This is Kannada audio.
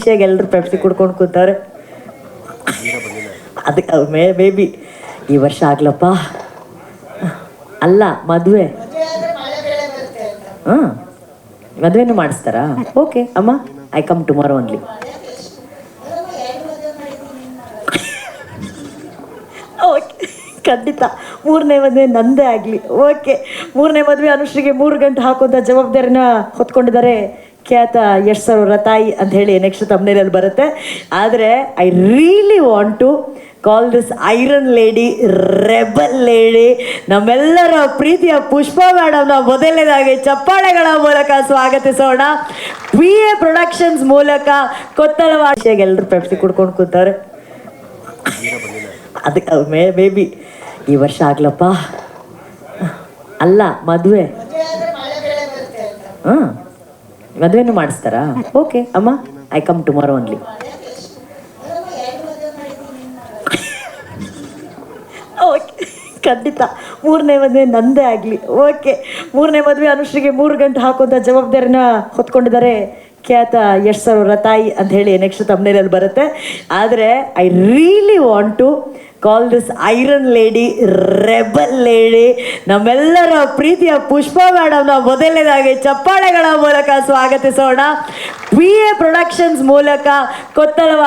ಖುಷಿಯಾಗಿ ಎಲ್ಲರೂ ಪೆಪ್ಸಿ ಕುಡ್ಕೊಂಡು ಕೂತವ್ರೆ. ಅದಕ್ಕೆ ಮೇ ಬಿ ಈ ವರ್ಷ ಆಗ್ಲಪ್ಪ. ಅಲ್ಲ ಮದುವೆ, ಹಾಂ ಮದುವೆನೂ ಮಾಡಿಸ್ತಾರಾ? ಓಕೆ ಅಮ್ಮ, I come tomorrow only. Okay ಖಂಡಿತ, ಮೂರನೇ ಮದುವೆ ನಂದೇ ಆಗಲಿ. ಓಕೆ, ಮೂರನೇ ಮದುವೆ ಅನುಶ್ರೀಗೆ 3 ಗಂಟೆ ಹಾಕುವಂಥ ಜವಾಬ್ದಾರಿನ ಹೊತ್ಕೊಂಡಿದ್ದಾರೆ ಖ್ಯಾತ ಯಶ್ ಸರ್ ಅವರ ತಾಯಿ ಅಂತ ಹೇಳಿ ನೆಕ್ಸ್ಟ್ ತಮ್ಮನೇಲಿ ಬರುತ್ತೆ. ಆದರೆ I really want to call this iron lady, rebel lady, ನಮ್ಮೆಲ್ಲರ ಪ್ರೀತಿಯ ಪುಷ್ಪ ಮೇಡಮ್ನ ಮೊದಲನೇದಾಗಿ ಚಪ್ಪಾಳೆಗಳ ಮೂಲಕ ಸ್ವಾಗತಿಸೋಣ. PA ಪ್ರೊಡಕ್ಷನ್ಸ್ ಮೂಲಕ ಕೊತ್ತಲವಾಡಿಯಾಗಿ ಎಲ್ಲರೂ ಪೆಪ್ಸಿ ಕುಡ್ಕೊಂಡು ಕೂತವ್ರೆ. ಅದಕ್ಕೆ ಮೇ ಬಿ ಈ ವರ್ಷ ಆಗ್ಲಪ್ಪ. ಅಲ್ಲ ಮದುವೆ, ಹಾಂ ಮದುವೆನೂ ಮಾಡಿಸ್ತಾರಾ? ಓಕೆ ಅಮ್ಮ, I come tomorrow only. Okay ಖಂಡಿತ, ಮೂರನೇ ಮದುವೆ ನಂದೇ ಆಗಲಿ. ಓಕೆ, ಮೂರನೇ ಮದುವೆ ಅನುಶ್ರೀಗೆ 3 ಗಂಟೆ ಹಾಕುವಂಥ ಜವಾಬ್ದಾರಿನ ಹೊತ್ಕೊಂಡಿದ್ದಾರೆ ಖ್ಯಾತ ಯಶ್ ಸರ್ ಅವರ ತಾಯಿ ಅಂತ ಹೇಳಿ ನೆಕ್ಸ್ಟ್ ತಮ್ಮನೇಲಿ ಬರುತ್ತೆ. ಆದರೆ I really want to call this iron lady, rebel lady, ನಮ್ಮೆಲ್ಲರ ಪ್ರೀತಿಯ ಪುಷ್ಪ ಮೇಡಮ್ನ ಮೊದಲನೇದಾಗಿ ಚಪ್ಪಾಳೆಗಳ ಮೂಲಕ ಸ್ವಾಗತಿಸೋಣ. PA ಪ್ರೊಡಕ್ಷನ್ಸ್ ಮೂಲಕ ಕೊತ್ತಲವಾಡಿ